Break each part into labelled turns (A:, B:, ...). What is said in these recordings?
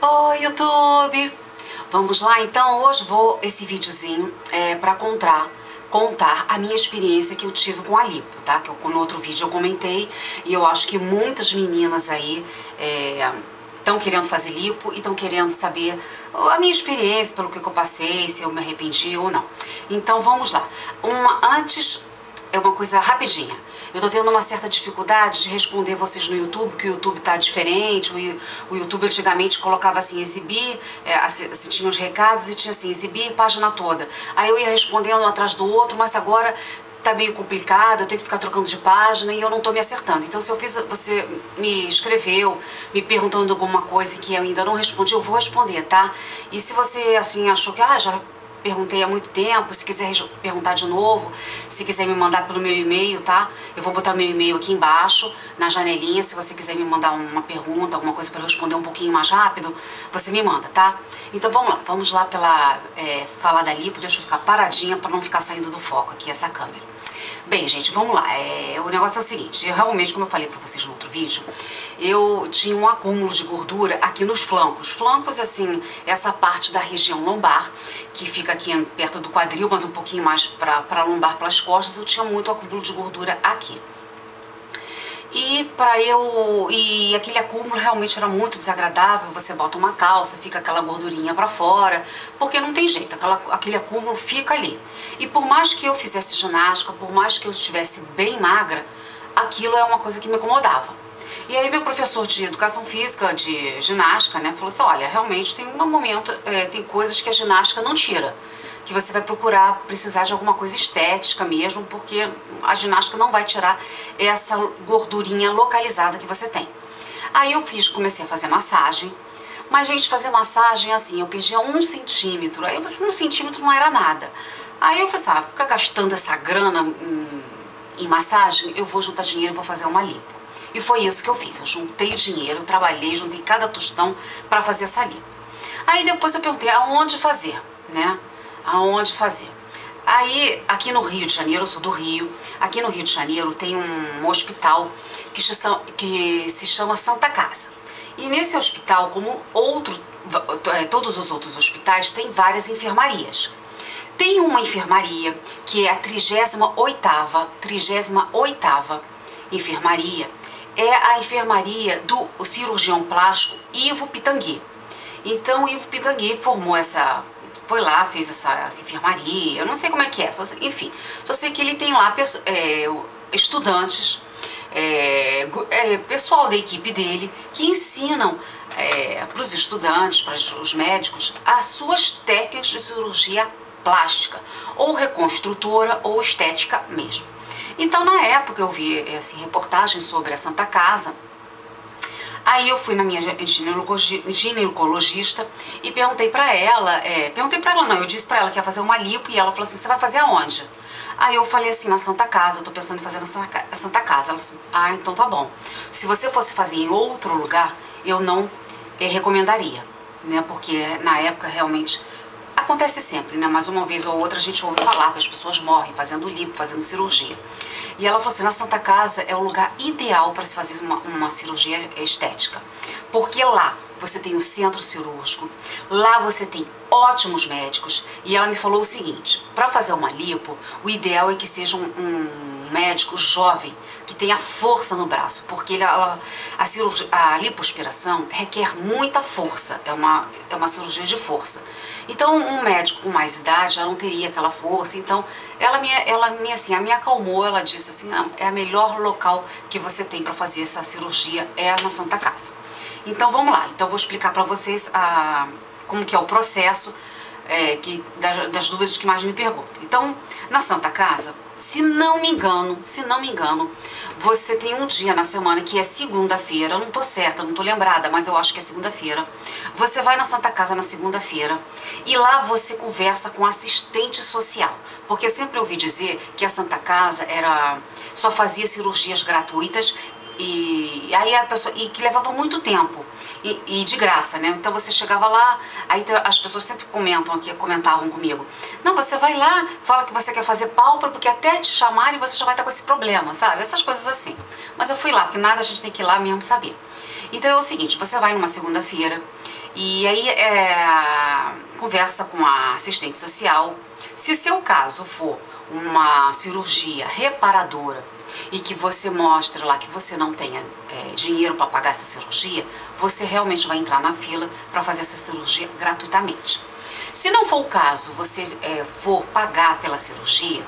A: Oi, YouTube! Vamos lá, então hoje esse videozinho para contar a minha experiência que eu tive com a lipo, tá? Que no outro vídeo eu comentei e eu acho que muitas meninas aí estão querendo fazer lipo e estão querendo saber a minha experiência, pelo que eu passei, se eu me arrependi ou não. Então vamos lá. Antes, é uma coisa rapidinha. Eu tô tendo uma certa dificuldade de responder vocês no YouTube, que o YouTube tá diferente. O YouTube antigamente colocava assim, exibir, tinha os recados e tinha assim, exibir página toda. Aí eu ia respondendo um atrás do outro, mas agora tá meio complicado, eu tenho que ficar trocando de página e eu não tô me acertando. Então se você me escreveu, me perguntando alguma coisa que eu ainda não respondi, eu vou responder, tá? E se você assim achou que, já perguntei há muito tempo, se quiser perguntar de novo, se quiser me mandar pelo meu e-mail, tá? Eu vou botar meu e-mail aqui embaixo, na janelinha, se você quiser me mandar uma pergunta, alguma coisa para eu responder um pouquinho mais rápido, você me manda, tá? Então vamos lá falar da lipo, deixa eu ficar paradinha para não ficar saindo do foco aqui essa câmera. Bem, gente, vamos lá. O negócio é o seguinte, eu realmente, como eu falei pra vocês no outro vídeo, eu tinha um acúmulo de gordura aqui nos flancos. Flancos, assim, essa parte da região lombar, que fica aqui perto do quadril, mas um pouquinho mais pra lombar, pelas costas, eu tinha muito acúmulo de gordura aqui. E aquele acúmulo realmente era muito desagradável. Você bota uma calça, fica aquela gordurinha pra fora, porque não tem jeito, aquele acúmulo fica ali. E por mais que eu fizesse ginástica, por mais que eu estivesse bem magra, aquilo é uma coisa que me incomodava. E aí meu professor de educação física, de ginástica, né, falou assim, olha, realmente tem um momento, tem coisas que a ginástica não tira, que você vai precisar de alguma coisa estética mesmo, porque a ginástica não vai tirar essa gordurinha localizada que você tem. Aí eu comecei a fazer massagem, mas gente, fazer massagem assim, eu perdia 1 centímetro, aí 1 centímetro não era nada. Aí eu falei assim, ficar gastando essa grana em massagem, eu vou juntar dinheiro e vou fazer uma lipo. E foi isso que eu fiz, eu juntei dinheiro, eu trabalhei, juntei cada tostão para fazer essa lipo. Aí depois eu perguntei aonde fazer, né? Aonde fazer. Aí, aqui no Rio de Janeiro, eu sou do Rio, aqui no Rio de Janeiro tem um hospital que se chama Santa Casa. E nesse hospital, como todos os outros hospitais, tem várias enfermarias. Tem uma enfermaria que é a 38ª enfermaria, é a enfermaria do cirurgião plástico Ivo Pitangui. Então o Ivo Pitangui foi lá, fez essa enfermaria, eu não sei como é que é, enfim, só sei que ele tem lá estudantes, pessoal da equipe dele, que ensinam para os estudantes, para os médicos, as suas técnicas de cirurgia plástica, ou reconstrutora, ou estética mesmo. Então na época eu vi reportagens sobre a Santa Casa. Aí eu fui na minha ginecologista e perguntei pra ela, eu disse pra ela que ia fazer uma lipo e ela falou assim, você vai fazer aonde? Aí eu falei assim, na Santa Casa, eu tô pensando em fazer na Santa Casa. Ela falou assim, então tá bom. Se você fosse fazer em outro lugar, eu não recomendaria, né, porque na época realmente acontece sempre, né, mas uma vez ou outra a gente ouve falar que as pessoas morrem fazendo lipo, fazendo cirurgia. E ela falou assim, na Santa Casa é o lugar ideal para se fazer uma cirurgia estética, porque lá você tem o centro cirúrgico, lá você tem ótimos médicos, e ela me falou o seguinte, para fazer uma lipo, o ideal é que seja um médico jovem, que tenha força no braço, porque a lipoaspiração requer muita força, é uma cirurgia de força. Então um médico com mais idade já não teria aquela força, então ela me acalmou, ela disse assim, é o melhor local que você tem para fazer essa cirurgia é na Santa Casa. Então vamos lá, então eu vou explicar para vocês como que é o processo das dúvidas que mais me perguntam. Então, na Santa Casa, se não me engano, você tem um dia na semana que é segunda-feira, eu não tô certa, não tô lembrada, mas eu acho que é segunda-feira. Você vai na Santa Casa na segunda-feira e lá você conversa com assistente social, porque sempre eu ouvi dizer que a Santa Casa só fazia cirurgias gratuitas e aí que levava muito tempo e de graça, né? Então você chegava lá, aí as pessoas sempre comentavam comigo, não, você vai lá, fala que você quer fazer pálpebra, porque até te chamarem você já vai estar com esse problema, sabe? Essas coisas assim. Mas eu fui lá, porque nada a gente tem que ir lá mesmo saber. Então é o seguinte, você vai numa segunda-feira E aí conversa com a assistente social. Se seu caso for uma cirurgia reparadora e que você mostra lá que você não tenha dinheiro para pagar essa cirurgia, você realmente vai entrar na fila para fazer essa cirurgia gratuitamente. Se não for o caso, você for pagar pela cirurgia,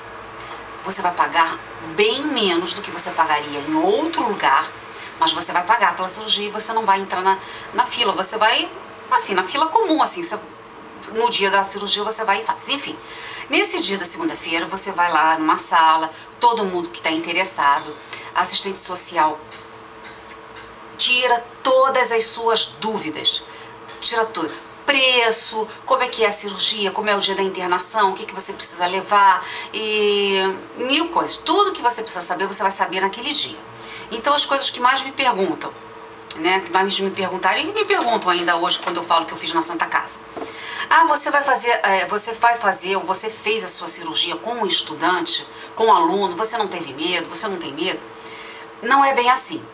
A: você vai pagar bem menos do que você pagaria em outro lugar, mas você vai pagar pela cirurgia e você não vai entrar na fila. Você vai, assim, na fila comum, assim, no dia da cirurgia você vai e faz. Enfim, nesse dia da segunda-feira você vai lá numa sala, todo mundo que está interessado, a assistente social tira todas as suas dúvidas, tira tudo. Preço, como é que é a cirurgia, como é o dia da internação, o que, que você precisa levar e mil coisas. Tudo que você precisa saber, você vai saber naquele dia. Então as coisas que mais me perguntam, né, que mais me perguntaram e me perguntam ainda hoje quando eu falo que eu fiz na Santa Casa. Ah, você vai fazer ou você fez a sua cirurgia com um estudante, com um aluno, você não teve medo, você não tem medo? Não é bem assim.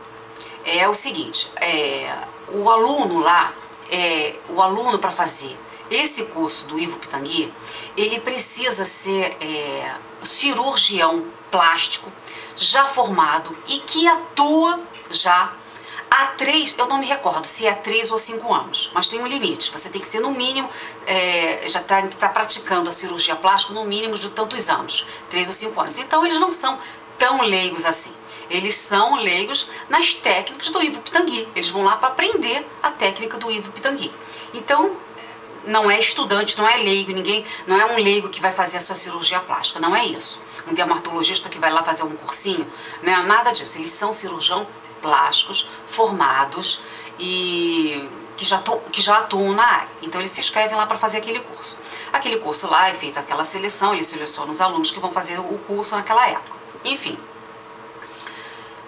A: É o seguinte, o aluno lá, o aluno para fazer esse curso do Ivo Pitangui, ele precisa ser cirurgião plástico, já formado e que atua já há 3, eu não me recordo se é 3 ou 5 anos, mas tem um limite, você tem que ser no mínimo, já tá praticando a cirurgia plástica no mínimo de tantos anos, 3 ou 5 anos. Então eles não são tão leigos assim. Eles são leigos nas técnicas do Ivo Pitangui. Eles vão lá para aprender a técnica do Ivo Pitangui. Então, não é estudante, não é leigo, não é um leigo que vai fazer a sua cirurgia plástica, não é isso. Um dermatologista que vai lá fazer um cursinho, não é nada disso. Eles são cirurgião plásticos, formados e que já atuam na área. Então, eles se inscrevem lá para fazer aquele curso. Aquele curso lá é feita aquela seleção, eles selecionam os alunos que vão fazer o curso naquela época. Enfim.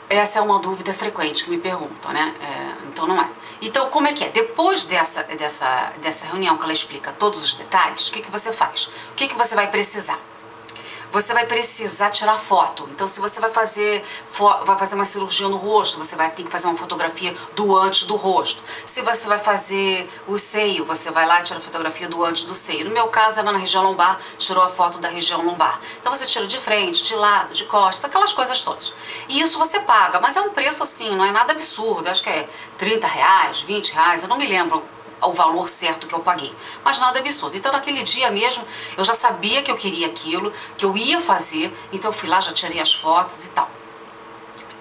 A: Essa é uma dúvida frequente que me perguntam, né? Então não é. Então como é que é? Depois dessa reunião que ela explica todos os detalhes, o que você faz? O que você vai precisar? Você vai precisar tirar foto. Então se você vai fazer uma cirurgia no rosto, você vai ter que fazer uma fotografia do antes do rosto. Se você vai fazer o seio, você vai lá e tira a fotografia do antes do seio. No meu caso, era na região lombar, tirou a foto da região lombar. Então você tira de frente, de lado, de costas, aquelas coisas todas. E isso você paga, mas é um preço assim, não é nada absurdo. Acho que é R$30, R$20, eu não me lembro o valor certo que eu paguei, mas nada absurdo. Então naquele dia mesmo eu já sabia que eu queria aquilo, que eu ia fazer, então eu fui lá, já tirei as fotos e tal.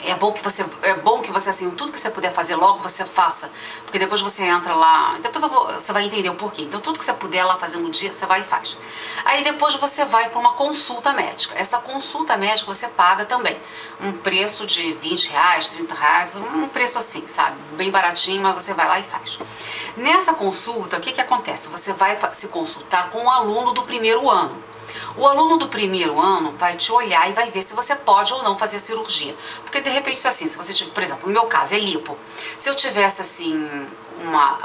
A: É bom que você assim, tudo que você puder fazer logo, você faça, porque depois você entra lá, depois você vai entender o porquê. Então tudo que você puder lá fazer no dia, você vai e faz. Aí depois você vai para uma consulta médica. Essa consulta médica você paga também um preço de R$20, R$30, um preço assim, sabe, bem baratinho, mas você vai lá e faz. Nessa consulta, o que acontece? Você vai se consultar com o aluno do primeiro ano. O aluno do primeiro ano vai te olhar e vai ver se você pode ou não fazer a cirurgia. Porque de repente, assim, se você tiver, por exemplo, no meu caso é lipo. Se eu tivesse assim,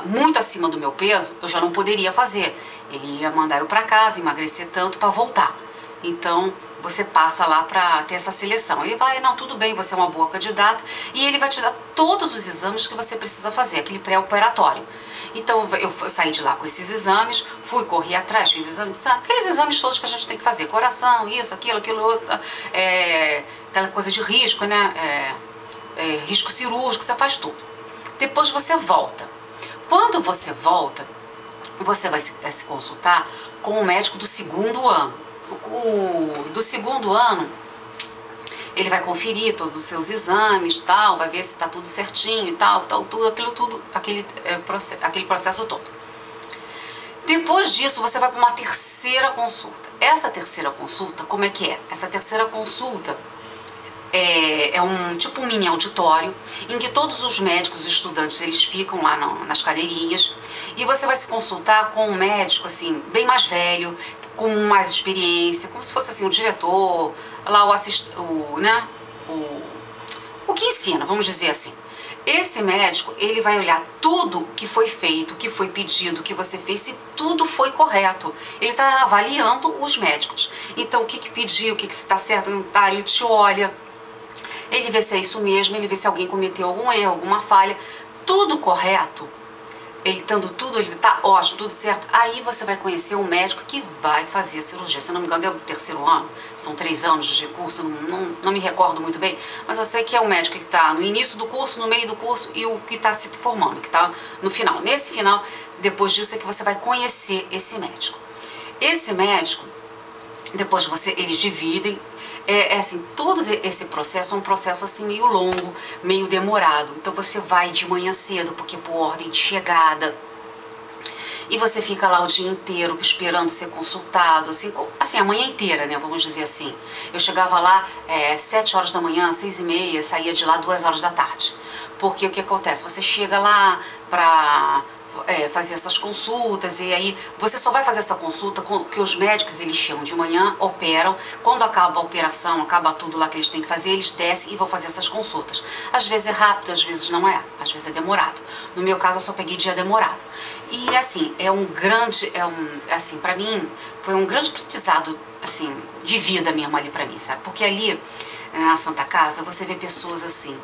A: muito acima do meu peso, eu já não poderia fazer. Ele ia mandar eu para casa, emagrecer tanto para voltar. Então, você passa lá para ter essa seleção. Ele vai, não, tudo bem, você é uma boa candidata, e ele vai te dar todos os exames que você precisa fazer, aquele pré-operatório. Então, eu saí de lá com esses exames, fui correr atrás, fiz exames, aqueles exames todos que a gente tem que fazer, coração, isso, aquilo outro, aquela coisa de risco, né? Risco cirúrgico, você faz tudo. Depois você volta. Quando você volta, você vai se consultar com o médico do segundo ano. Do segundo ano, ele vai conferir todos os seus exames, tal, vai ver se está tudo certinho e tal, aquele processo todo. Depois disso, você vai para uma terceira consulta. Essa terceira consulta, como é que é? Essa terceira consulta é tipo um mini auditório em que todos os médicos e estudantes eles ficam lá nas cadeirinhas e você vai se consultar com um médico assim bem mais velho, com mais experiência, como se fosse assim o diretor, lá o que ensina, vamos dizer assim. Esse médico, ele vai olhar tudo o que foi feito, o que foi pedido, o que você fez, se tudo foi correto. Ele está avaliando os médicos. Então, o que pediu, o que está certo, não está, ele te olha. Ele vê se é isso mesmo, ele vê se alguém cometeu algum erro, alguma falha. Tudo correto, ele estando tudo, ele tá ótimo, tudo certo, aí você vai conhecer um médico que vai fazer a cirurgia. Se não me engano, é o terceiro ano, são 3 anos de curso, não me recordo muito bem, mas eu sei que é o médico que está no início do curso, no meio do curso e o que está se formando, que está no final. Nesse final, depois disso é que você vai conhecer esse médico. Esse médico, depois eles dividem, assim, todo esse processo é um processo assim meio longo, meio demorado. Então você vai de manhã cedo, porque por ordem de chegada, e você fica lá o dia inteiro esperando ser consultado, assim a manhã inteira, né, vamos dizer assim. Eu chegava lá 7 horas da manhã, 6h30, saía de lá 2 horas da tarde. Porque o que acontece? Você chega lá para fazer essas consultas, e aí você só vai fazer essa consulta que os médicos, eles chamam de manhã, operam. Quando acaba a operação, acaba tudo lá que eles têm que fazer, eles descem e vão fazer essas consultas. Às vezes é rápido, às vezes não é, às vezes é demorado. No meu caso, eu só peguei dia demorado. E assim, assim, pra mim, foi um grande aprendizado, assim, de vida mesmo ali pra mim, sabe? Porque ali, na Santa Casa, você vê pessoas assim,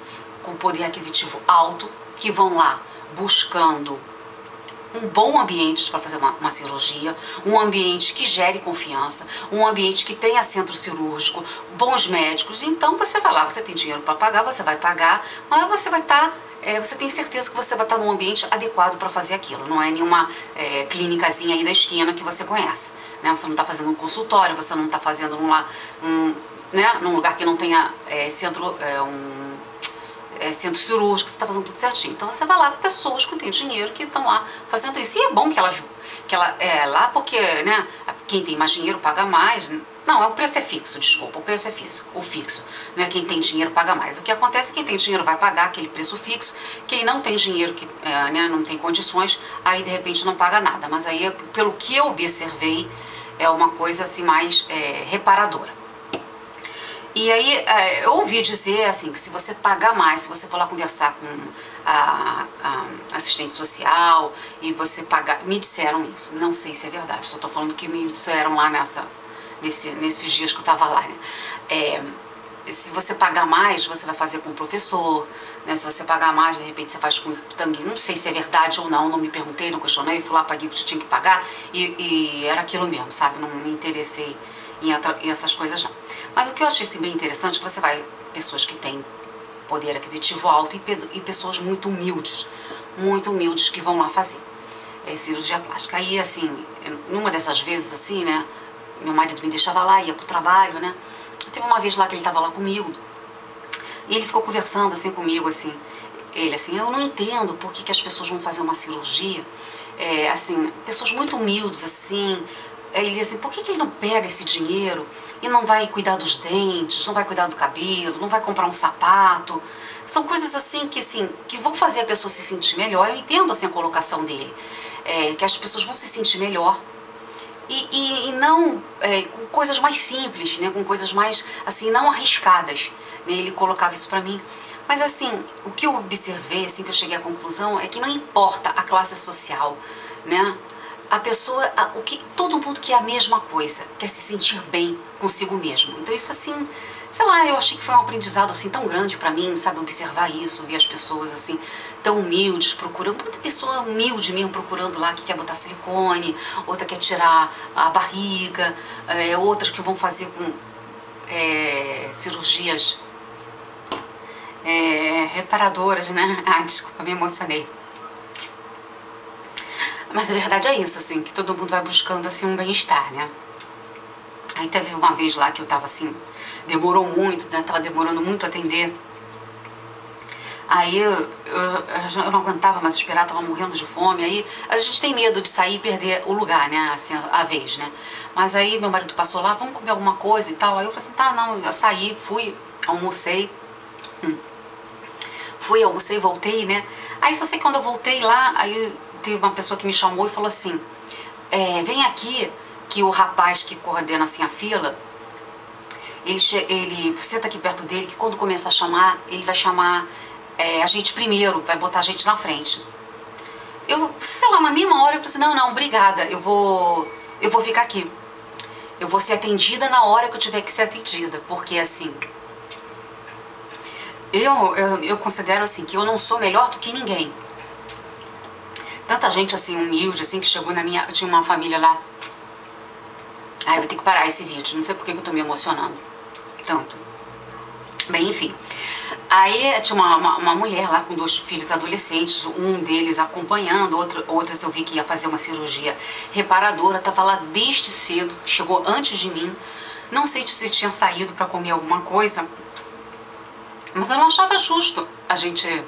A: com poder aquisitivo alto, que vão lá buscando um bom ambiente para fazer uma cirurgia, um ambiente que gere confiança, um ambiente que tenha centro cirúrgico, bons médicos. Então você vai lá, você tem dinheiro para pagar, você vai pagar, mas você vai estar, você tem certeza que você vai estar num ambiente adequado para fazer aquilo. Não é nenhuma clínicazinha aí da esquina que você conhece, né? Você não está fazendo um consultório, você não está fazendo num lugar que não tenha centro cirúrgico, você está fazendo tudo certinho. Então você vai lá, pessoas que têm dinheiro que estão lá fazendo isso. E é bom que ela lá, porque, né, quem tem mais dinheiro paga mais. Não, o preço é fixo, desculpa, o preço é fixo. Né, quem tem dinheiro paga mais. O que acontece é que quem tem dinheiro vai pagar aquele preço fixo, quem não tem dinheiro, né, não tem condições, aí de repente não paga nada. Mas aí, pelo que eu observei, é uma coisa assim mais reparadora. E aí, eu ouvi dizer assim, que se você pagar mais, se você for lá conversar com a assistente social e você pagar, me disseram isso, não sei se é verdade, só estou falando que me disseram lá nesses dias que eu estava lá, né? Se você pagar mais, você vai fazer com o professor, né? Se você pagar mais, de repente você faz com o tangue, não sei se é verdade ou não me perguntei, não questionei, fui lá, paguei o que tinha que pagar e era aquilo mesmo, sabe? Não me interessei em essas coisas não. Mas o que eu achei assim, bem interessante é que você vai, pessoas que têm poder aquisitivo alto e pessoas muito humildes que vão lá fazer cirurgia plástica. Aí, assim, numa dessas vezes, assim, né, meu marido me deixava lá, ia pro trabalho, né, teve uma vez lá que ele tava lá comigo, e ele ficou conversando, assim, comigo, assim, ele, assim, eu não entendo por que as pessoas vão fazer uma cirurgia, assim, pessoas muito humildes, assim. Ele disse assim, por que ele não pega esse dinheiro e não vai cuidar dos dentes, não vai cuidar do cabelo, não vai comprar um sapato? São coisas assim, que vão fazer a pessoa se sentir melhor. Eu entendo assim a colocação dele, que as pessoas vão se sentir melhor. E não com coisas mais simples, né, com coisas mais assim, não arriscadas, né? Ele colocava isso pra mim. Mas assim, o que eu observei, assim, que eu cheguei à conclusão, é que não importa a classe social, né? A pessoa, todo mundo quer a mesma coisa, quer se sentir bem consigo mesmo. Então isso assim, sei lá, eu achei que foi um aprendizado assim tão grande pra mim, sabe, observar isso, ver as pessoas assim, tão humildes, procurando, muita pessoa humilde mesmo procurando lá, que quer botar silicone, outra quer tirar a barriga, outras que vão fazer com cirurgias reparadoras, né? Ah, desculpa, me emocionei. Mas a verdade é isso, assim, que todo mundo vai buscando, assim, um bem-estar, né? Aí teve uma vez lá que eu tava, assim, demorou muito, né? Tava demorando muito a atender. Aí eu não aguentava mais esperar, tava morrendo de fome. Aí a gente tem medo de sair e perder o lugar, né? Assim, a vez, né? Mas aí meu marido passou lá, vamos comer alguma coisa e tal. Aí eu falei assim, tá, não, eu saí, fui, almocei. Fui, almocei, voltei, né? Aí só sei que quando eu voltei lá, aí teve uma pessoa que me chamou e falou assim, vem aqui, que o rapaz que coordena assim a fila, ele senta aqui perto dele, que quando começa a chamar, ele vai chamar a gente primeiro, vai botar a gente na frente. Eu, sei lá, na mesma hora eu falei assim, não, obrigada, eu vou ficar aqui. Eu vou ser atendida na hora que eu tiver que ser atendida, porque assim, eu considero assim, que eu não sou melhor do que ninguém. tanta gente assim, humilde, assim, que chegou na minha... Tinha uma família lá. Ai, eu vou ter que parar esse vídeo, não sei por que eu tô me emocionando tanto. Bem, enfim. Aí tinha uma mulher lá com 2 filhos adolescentes, um deles acompanhando, outras eu vi que ia fazer uma cirurgia reparadora, tava lá desde cedo, chegou antes de mim. Não sei se tinha saído para comer alguma coisa, mas eu não achava justo a gente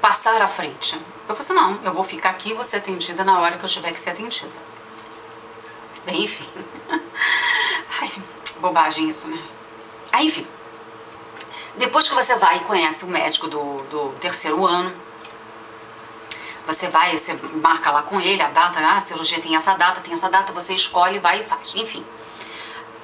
A: passar à frente. Eu falei assim, não, eu vou ficar aqui e vou ser atendida na hora que eu tiver que ser atendida. Bem, enfim. Ai, bobagem isso, né? Aí, enfim. Depois que você vai e conhece o médico do 3º ano, você marca lá com ele a data, a cirurgia tem essa data, você escolhe, vai e faz, enfim.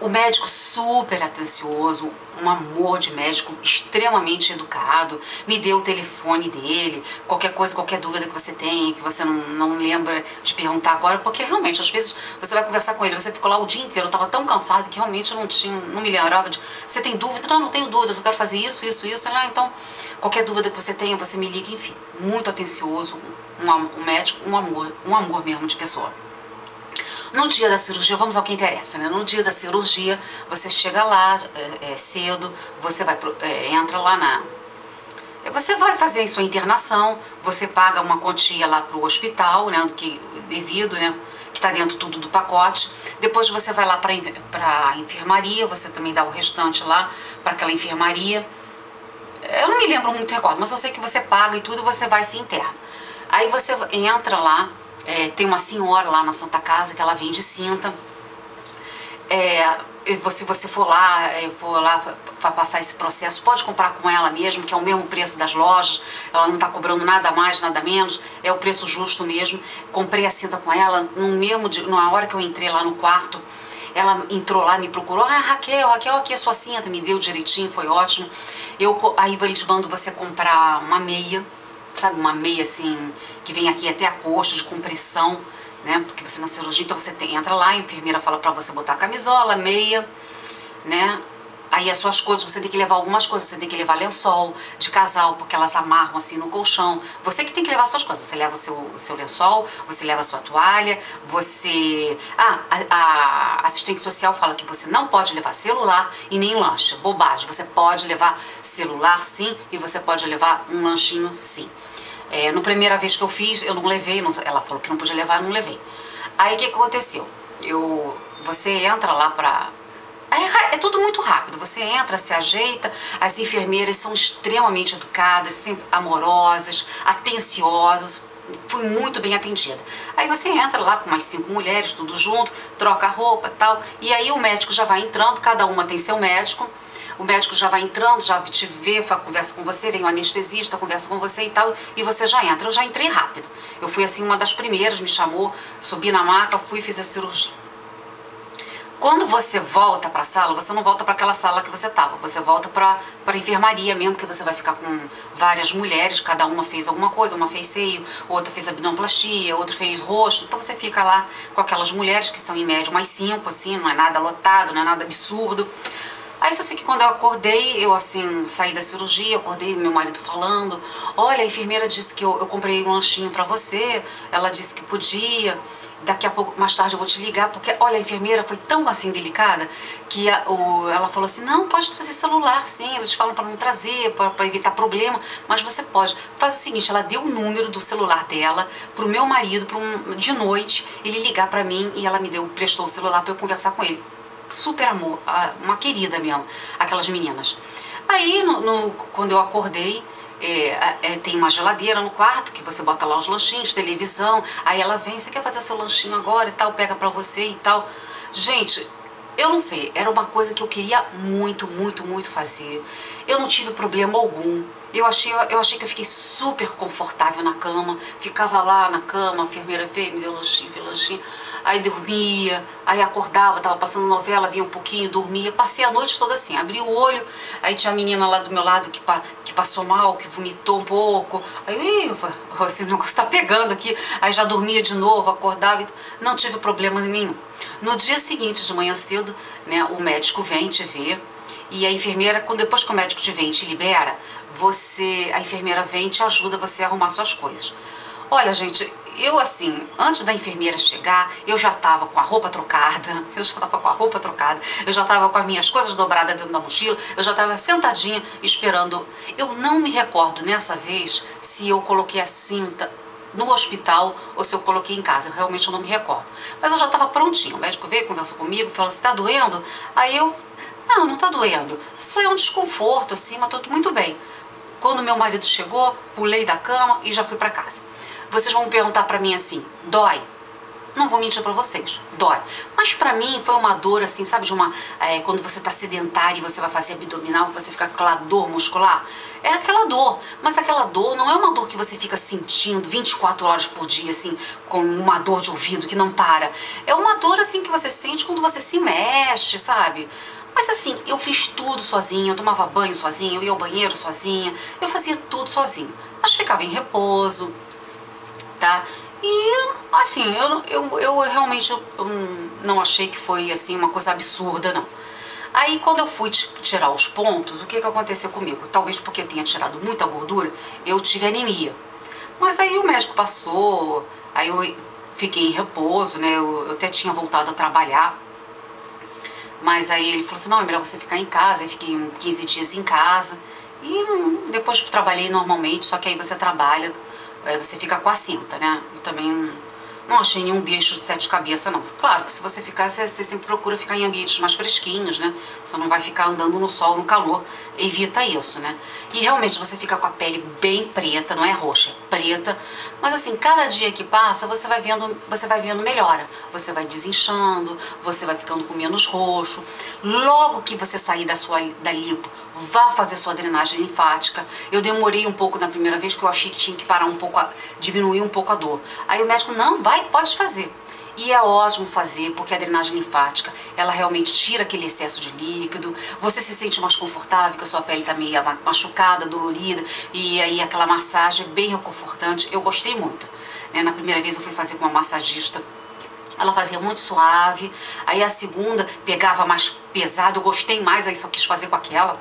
A: O médico super atencioso, um amor de médico, extremamente educado, me deu o telefone dele, qualquer coisa, qualquer dúvida que você tem, que você não lembra de perguntar agora, porque realmente, às vezes, você vai conversar com ele, você ficou lá o dia inteiro, eu estava tão cansado que realmente eu não me lembrava de, você tem dúvida? Não tenho dúvida, eu só quero fazer isso, então, qualquer dúvida que você tenha, você me liga, enfim, muito atencioso, um médico, um amor mesmo de pessoa. No dia da cirurgia, vamos ao que interessa, né? No dia da cirurgia, você chega lá cedo, você entra lá você vai fazer a sua internação, você paga uma quantia lá pro hospital, né? Devido, né? Que tá dentro tudo do pacote. Depois você vai lá pra enfermaria, você também dá o restante lá para aquela enfermaria. Eu não me lembro muito, recordo, mas eu sei que você paga e tudo, você vai se interna. Aí você entra lá. Tem uma senhora lá na Santa Casa que ela vende cinta. Se você for lá para passar esse processo, pode comprar com ela mesmo, que é o mesmo preço das lojas, ela não está cobrando nada mais, nada menos, é o preço justo mesmo. Comprei a cinta com ela, na hora que eu entrei lá no quarto, ela entrou lá, me procurou, Raquel, aqui é sua cinta, me deu direitinho, foi ótimo. Aí eles mandam você comprar uma meia, sabe, uma meia assim, que vem aqui até a coxa, de compressão, né, porque você na cirurgia, então você entra lá, a enfermeira fala pra você botar camisola, meia, né, aí as suas coisas, você tem que levar algumas coisas, você tem que levar lençol de casal, porque elas amarram assim no colchão, você que tem que levar suas coisas, você leva o seu lençol, você leva a sua toalha, a assistente social fala que você não pode levar celular e nem lanche, bobagem, você pode levar celular sim, e você pode levar um lanchinho sim. Na primeira vez que eu fiz, eu não levei, ela falou que não podia levar, eu não levei. Aí o que aconteceu? Você entra lá pra... É tudo muito rápido, você entra, se ajeita, as enfermeiras são extremamente educadas, sempre amorosas, atenciosas, fui muito bem atendida. Aí você entra lá com umas 5 mulheres, tudo junto, troca a roupa e tal, e aí o médico já vai entrando, cada uma tem seu médico, o médico já vai entrando, já te vê, conversa com você, vem o anestesista, conversa com você e tal, e você já entra. Eu já entrei rápido. Eu fui assim uma das primeiras, me chamou, subi na maca, fui e fiz a cirurgia. Quando você volta para a sala, você não volta para aquela sala que você estava, você volta para a enfermaria mesmo, que você vai ficar com várias mulheres, cada uma fez alguma coisa, uma fez seio, outra fez abdominoplastia, outra fez rosto, então você fica lá com aquelas mulheres que são em média umas 5, assim, não é nada lotado, não é nada absurdo. Aí só sei que quando eu acordei, eu assim, saí da cirurgia, acordei meu marido falando, olha, a enfermeira disse que eu comprei um lanchinho pra você, ela disse que podia, daqui a pouco, mais tarde eu vou te ligar, porque olha, a enfermeira foi tão assim delicada, que ela falou assim, não, pode trazer celular sim, eles falam pra não trazer, pra evitar problema, mas você pode. Faz o seguinte, ela deu o número do celular dela pro meu marido, de noite, ele ligar pra mim, e ela prestou o celular pra eu conversar com ele. Super amor, uma querida mesmo, aquelas meninas. Aí, quando eu acordei, tem uma geladeira no quarto, que você bota lá os lanchinhos, televisão, aí ela vem, você quer fazer seu lanchinho agora e tal, pega pra você e tal. Gente, eu não sei, era uma coisa que eu queria muito, muito, muito fazer. Eu não tive problema algum. Eu achei que eu fiquei super confortável na cama, ficava lá na cama, a enfermeira veio, me deu lanchinho, aí dormia, aí acordava, tava passando novela, via um pouquinho, dormia, passei a noite toda assim, abri o olho, aí tinha a menina lá do meu lado que passou mal, que vomitou um pouco, aí esse negócio tá pegando aqui, aí já dormia de novo, acordava, não tive problema nenhum. No dia seguinte, de manhã cedo, né, o médico vem te ver, e a enfermeira, depois que o médico te vem e te libera, a enfermeira vem e te ajuda você a arrumar suas coisas. Olha, gente, eu assim, antes da enfermeira chegar, eu já tava com a roupa trocada, eu já tava com as minhas coisas dobradas dentro da mochila, eu já tava sentadinha esperando. Eu não me recordo nessa vez se eu coloquei a cinta no hospital ou se eu coloquei em casa, eu realmente não me recordo. Mas eu já tava prontinha, o médico veio, conversou comigo, falou assim, tá doendo? Aí eu, não, não tá doendo, só é um desconforto assim, mas tô muito bem. Quando meu marido chegou, pulei da cama e já fui pra casa. Vocês vão perguntar pra mim assim, dói? Não vou mentir pra vocês, dói. Mas pra mim foi uma dor assim, sabe, de uma... quando você tá sedentário e você vai fazer abdominal, você fica com aquela dor muscular. É aquela dor, mas aquela dor não é uma dor que você fica sentindo 24 horas por dia, assim, com uma dor de ouvido que não para. É uma dor assim que você sente quando você se mexe, sabe? Mas assim, eu fiz tudo sozinha, eu tomava banho sozinha, eu ia ao banheiro sozinha, eu fazia tudo sozinha. Mas ficava em repouso, tá? E assim, eu realmente eu não achei que foi assim uma coisa absurda, não. Aí quando eu fui tirar os pontos, o que aconteceu comigo? Talvez porque eu tenha tirado muita gordura, eu tive anemia. Mas aí o médico passou, aí eu fiquei em repouso, né? Eu até tinha voltado a trabalhar. Mas aí ele falou assim, não, é melhor você ficar em casa. Aí fiquei 15 dias em casa. E depois trabalhei normalmente, só que aí você trabalha, você fica com a cinta, né? Eu também não achei nenhum bicho de 7 cabeças, não. Claro que se você ficar, você sempre procura ficar em ambientes mais fresquinhos, né? Você não vai ficar andando no sol, no calor. Evita isso, né? E realmente você fica com a pele bem preta, não é roxa, é preta. Mas assim, cada dia que passa, você vai vendo melhora. Você vai desinchando, você vai ficando com menos roxo. Logo que você sair da lipo, vá fazer sua drenagem linfática. Eu demorei um pouco na primeira vez, porque eu achei que tinha que parar um pouco, diminuir um pouco a dor. Aí o médico, não, vai, pode fazer. E é ótimo fazer, porque a drenagem linfática, ela realmente tira aquele excesso de líquido, você se sente mais confortável, que a sua pele está meio machucada, dolorida, e aí aquela massagem é bem reconfortante, eu gostei muito. Na primeira vez eu fui fazer com uma massagista, ela fazia muito suave, aí a segunda pegava mais pesado, eu gostei mais, aí só quis fazer com aquela,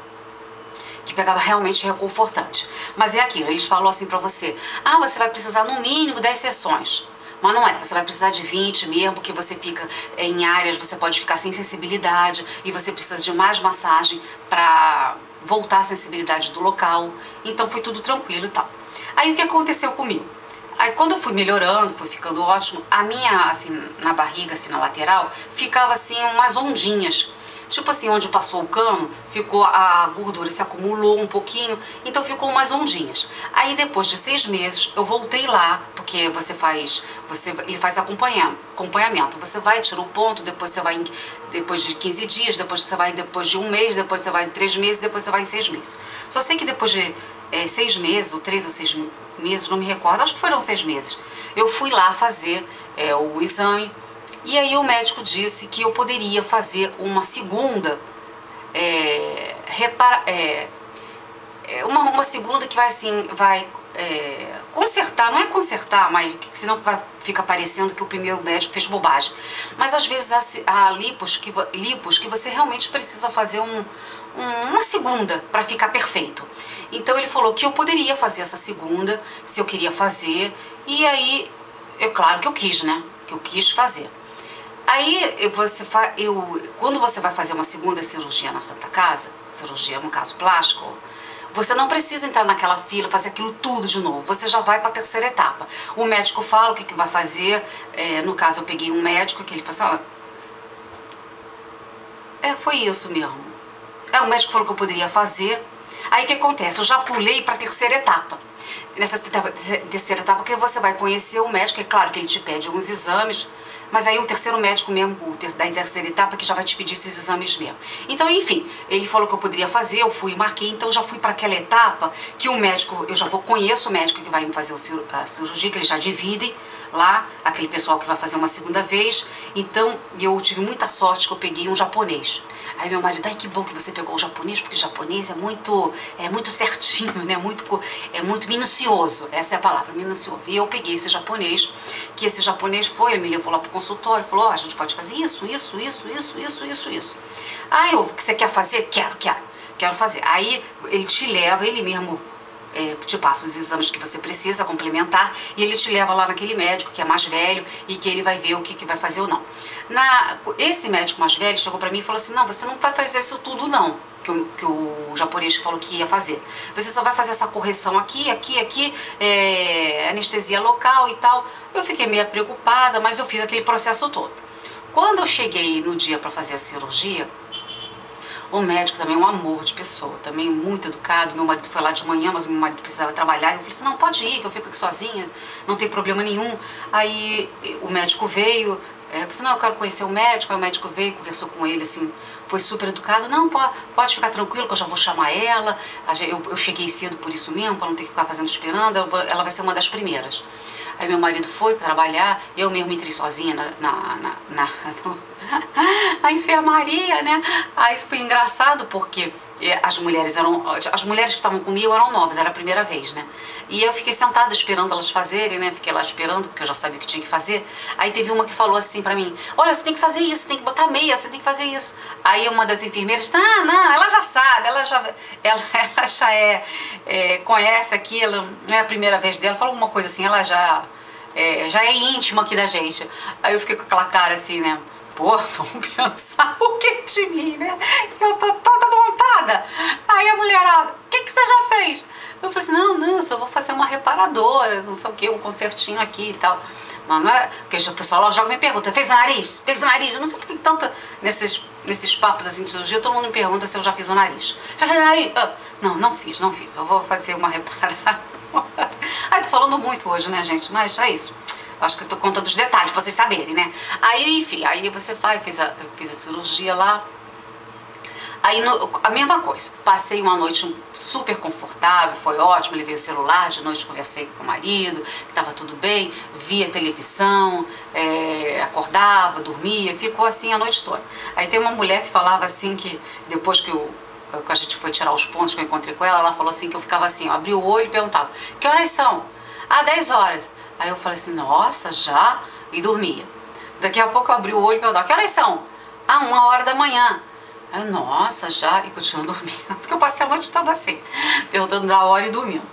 A: que pegava realmente reconfortante. Mas é aquilo, eles falam assim pra você, ah, você vai precisar no mínimo 10 sessões. Mas não é, você vai precisar de 20 mesmo, porque você fica em áreas, você pode ficar sem sensibilidade e você precisa de mais massagem para voltar a sensibilidade do local. Então foi tudo tranquilo e tal. Aí o que aconteceu comigo? Aí quando eu fui melhorando, fui ficando ótimo, a minha, assim, na barriga, assim, na lateral, ficava assim umas ondinhas. Tipo assim, onde passou o cano, ficou a gordura, se acumulou um pouquinho, então ficou umas ondinhas. Aí depois de 6 meses, eu voltei lá, porque ele faz acompanhamento. Você vai, tira o ponto, depois você vai depois de 15 dias, depois você vai depois de 1 mês, depois você vai em 3 meses, depois você vai em 6 meses. Só sei que depois de 6 meses, ou 3 ou 6 meses, não me recordo, acho que foram 6 meses, eu fui lá fazer o exame. E aí o médico disse que eu poderia fazer uma segunda, uma segunda que vai assim, consertar, não é consertar, mas senão fica parecendo que o primeiro médico fez bobagem. Mas às vezes há lipos que você realmente precisa fazer uma segunda para ficar perfeito. Então ele falou que eu poderia fazer essa segunda, se eu queria fazer, e aí, claro que eu quis, né? Que eu quis fazer. Aí, quando você vai fazer uma segunda cirurgia na Santa Casa, cirurgia no caso plástico, você não precisa entrar naquela fila, fazer aquilo tudo de novo, você já vai para a terceira etapa. O médico fala o que vai fazer, no caso eu peguei um médico que ele falou assim, foi isso mesmo. O médico falou que eu poderia fazer, aí o que acontece? Eu já pulei para a terceira etapa. Nessa terceira etapa que você vai conhecer o médico, é claro que ele te pede alguns exames, mas aí o terceiro médico mesmo, da terceira etapa, que já vai te pedir esses exames mesmo. Então, enfim, ele falou que eu poderia fazer, eu fui e marquei, então já fui para aquela etapa que o médico, eu já conheço o médico que vai me fazer a cirurgia, que eles já dividem lá, aquele pessoal que vai fazer uma segunda vez. Então, eu tive muita sorte que eu peguei um japonês. Aí meu marido, ai que bom que você pegou o japonês, porque o japonês é muito certinho, né? É muito minucioso, essa é a palavra, minucioso. E eu peguei esse japonês, ele me levou lá pro consultório, falou, a gente pode fazer isso. Ah, você quer fazer? Quero fazer. Aí ele te leva, ele mesmo te passa os exames que você precisa complementar e ele te leva lá naquele médico que é mais velho e que ele vai ver o que vai fazer ou não. Esse médico mais velho chegou pra mim e falou assim, não, você não vai fazer isso tudo não, que o japonês falou que ia fazer. Você só vai fazer essa correção aqui, anestesia local e tal. Eu fiquei meio preocupada, mas eu fiz aquele processo todo. Quando eu cheguei no dia para fazer a cirurgia, o médico também, um amor de pessoa, também muito educado. Meu marido foi lá de manhã, mas meu marido precisava trabalhar. Eu falei assim, não, pode ir, que eu fico aqui sozinha, não tem problema nenhum. Aí o médico veio, eu falei assim, não, eu quero conhecer o médico. Aí o médico veio, conversou com ele, assim, foi super educado. Não, pode ficar tranquilo que eu já vou chamar ela. Eu cheguei cedo por isso mesmo, para não ter que ficar fazendo esperando, ela vai ser uma das primeiras. Aí meu marido foi trabalhar, eu mesmo entrei sozinha na enfermaria, né? Aí foi engraçado porque as mulheres que estavam comigo eram novas, era a primeira vez, né? E eu fiquei sentada esperando elas fazerem, né? Fiquei lá esperando, porque eu já sabia o que tinha que fazer. Aí teve uma que falou assim pra mim, olha, você tem que fazer isso, você tem que botar meia, você tem que fazer isso. Aí uma das enfermeiras, não, ela já sabe, ela já conhece aquilo, não é a primeira vez dela, falou alguma coisa assim, ela já é íntima aqui da gente. Aí eu fiquei com aquela cara assim, né? Pô, vamos pensar o que de mim, né? Eu tô toda montada. Aí a mulherada, o que você já fez? Eu falei assim, não, eu só vou fazer uma reparadora, não sei o que, um concertinho aqui e tal. Mas não é, porque o pessoal lá joga e me pergunta, fez o nariz? Fez o nariz? Eu não sei por que tanto nesses papos assim de cirurgia, todo mundo me pergunta se eu já fiz o nariz. Já fez o nariz? Não fiz. Eu vou fazer uma reparadora. Ai, tô falando muito hoje, né, gente? Mas é isso. Acho que eu tô contando os detalhes pra vocês saberem, né? Aí, enfim, aí você eu fiz a cirurgia lá. Aí, a mesma coisa. Passei uma noite super confortável, foi ótimo. Levei o celular, de noite conversei com o marido, que tava tudo bem. Via televisão, acordava, dormia, ficou assim a noite toda. Aí tem uma mulher que falava assim que depois que a gente foi tirar os pontos que eu encontrei com ela, ela falou assim que eu ficava assim, eu abria o olho e perguntava, que horas são? 10 horas. Aí eu falei assim, nossa, já? E dormia. Daqui a pouco eu abri o olho e perguntava, que horas são? 1h da manhã. Aí, nossa, já? E continuando dormindo. Porque eu passei a noite toda assim, perguntando da hora e dormindo.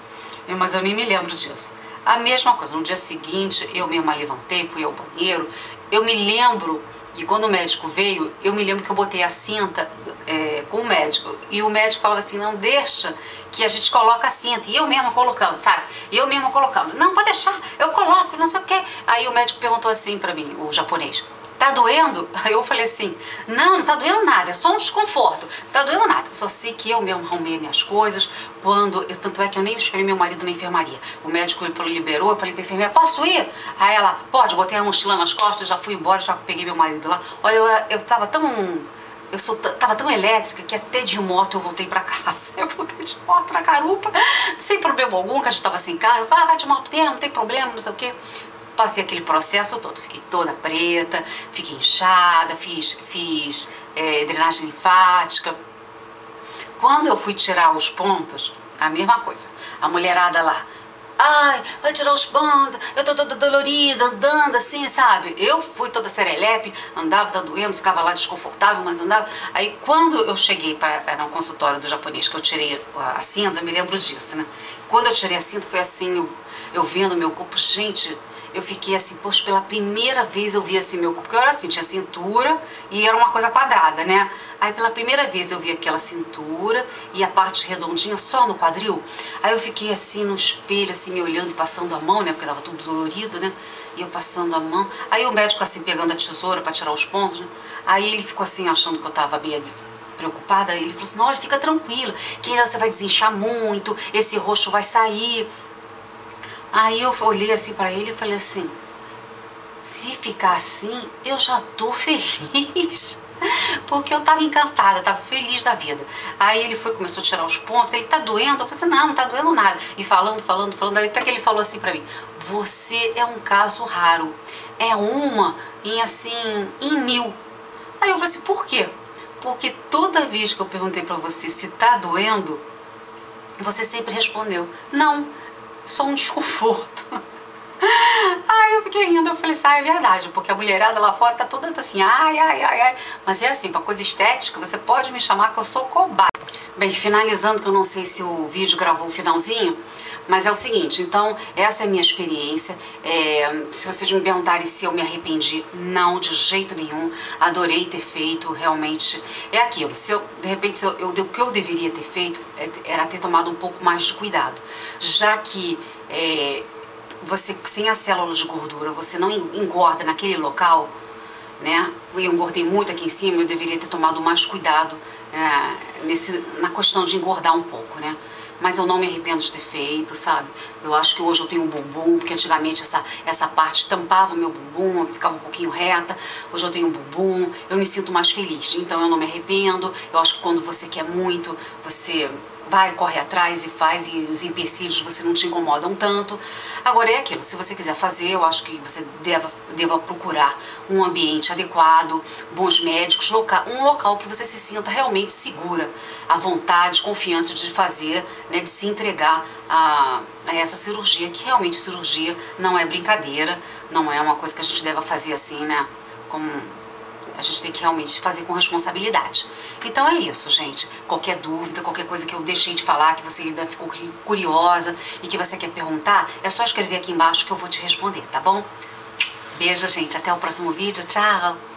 A: Mas eu nem me lembro disso. A mesma coisa, no dia seguinte, eu mesma levantei, fui ao banheiro. Eu me lembro que quando o médico veio, eu me lembro que eu botei a cinta com o médico. E o médico falava assim, não, deixa que a gente coloca a cinta. E eu mesma colocando, sabe? E eu mesma colocando. Não, pode deixar, eu coloco, não sei o quê. Aí o médico perguntou assim pra mim, o japonês, tá doendo? Aí eu falei assim, não tá doendo nada, é só um desconforto. Tá doendo nada. Só sei que eu mesmo arrumei minhas coisas. Tanto é que eu nem esperei meu marido na enfermaria. O médico falou, liberou, eu falei pra enfermeira, posso ir? Aí ela, pode, botei a mochila nas costas, já fui embora, já peguei meu marido lá. Olha, eu tava tão elétrica que até de moto eu voltei pra casa. Eu voltei de moto na garupa, sem problema algum, que a gente tava sem carro. Eu falei, vai de moto mesmo, não tem problema, não sei o quê. Passei aquele processo todo, fiquei toda preta, fiquei inchada, fiz drenagem linfática. Quando eu fui tirar os pontos, a mesma coisa. A mulherada lá, ai, vai tirar os pontos, eu tô toda dolorida, andando assim, sabe? Eu fui toda serelepe, andava, tá doendo, ficava lá desconfortável, mas andava. Aí quando eu cheguei no consultório do japonês, que eu tirei a cinta, eu me lembro disso, né? Quando eu tirei a cinta, foi assim, eu vendo meu corpo, gente, eu fiquei assim, poxa, pela primeira vez eu vi assim meu corpo, porque eu era assim, tinha cintura e era uma coisa quadrada, né? Aí pela primeira vez eu vi aquela cintura e a parte redondinha só no quadril. Aí eu fiquei assim no espelho, assim, me olhando, passando a mão, né? Porque tava tudo dolorido, né? E eu passando a mão. Aí o médico assim, pegando a tesoura pra tirar os pontos, né? Aí ele ficou assim, achando que eu tava meio preocupada. Ele falou assim, não, olha, fica tranquilo, que ainda você vai desinchar muito, esse roxo vai sair. Aí eu olhei assim pra ele e falei assim, se ficar assim, eu já tô feliz. Porque eu tava encantada, tava feliz da vida. Aí ele começou a tirar os pontos, ele, tá doendo? Eu falei assim, não tá doendo nada. E falando, aí até que ele falou assim pra mim, você é um caso raro, é uma em 1000. Aí eu falei assim, por quê? Porque toda vez que eu perguntei pra você se tá doendo, você sempre respondeu, não, só um desconforto. Ai, eu fiquei rindo, eu falei assim, é verdade, porque a mulherada lá fora tá toda assim, ai. Mas é assim, pra coisa estética, você pode me chamar que eu sou cobaia. Bem, finalizando, que eu não sei se o vídeo gravou o finalzinho, mas é o seguinte, então, essa é a minha experiência. Se vocês me perguntarem se eu me arrependi, não, de jeito nenhum. Adorei ter feito, realmente é aquilo. Se eu, de repente, o que eu deveria ter feito era ter tomado um pouco mais de cuidado, já que você, sem as células de gordura, você não engorda naquele local, né? Eu engordei muito aqui em cima, eu deveria ter tomado mais cuidado na questão de engordar um pouco, né? Mas eu não me arrependo de ter feito, sabe? Eu acho que hoje eu tenho um bumbum, porque antigamente essa parte tampava o meu bumbum, ficava um pouquinho reta. Hoje eu tenho um bumbum, eu me sinto mais feliz. Então eu não me arrependo. Eu acho que quando você quer muito, você vai, corre atrás e faz, e os empecilhos você não te incomodam tanto. Agora é aquilo, se você quiser fazer, eu acho que você deva procurar um ambiente adequado, bons médicos, um local que você se sinta realmente segura, à vontade, confiante de fazer, né, de se entregar a essa cirurgia, que realmente cirurgia não é brincadeira, não é uma coisa que a gente deva fazer assim, né, como... A gente tem que realmente fazer com responsabilidade. Então é isso, gente. Qualquer dúvida, qualquer coisa que eu deixei de falar, que você ainda ficou curiosa e que você quer perguntar, é só escrever aqui embaixo que eu vou te responder, tá bom? Beijo, gente. Até o próximo vídeo. Tchau!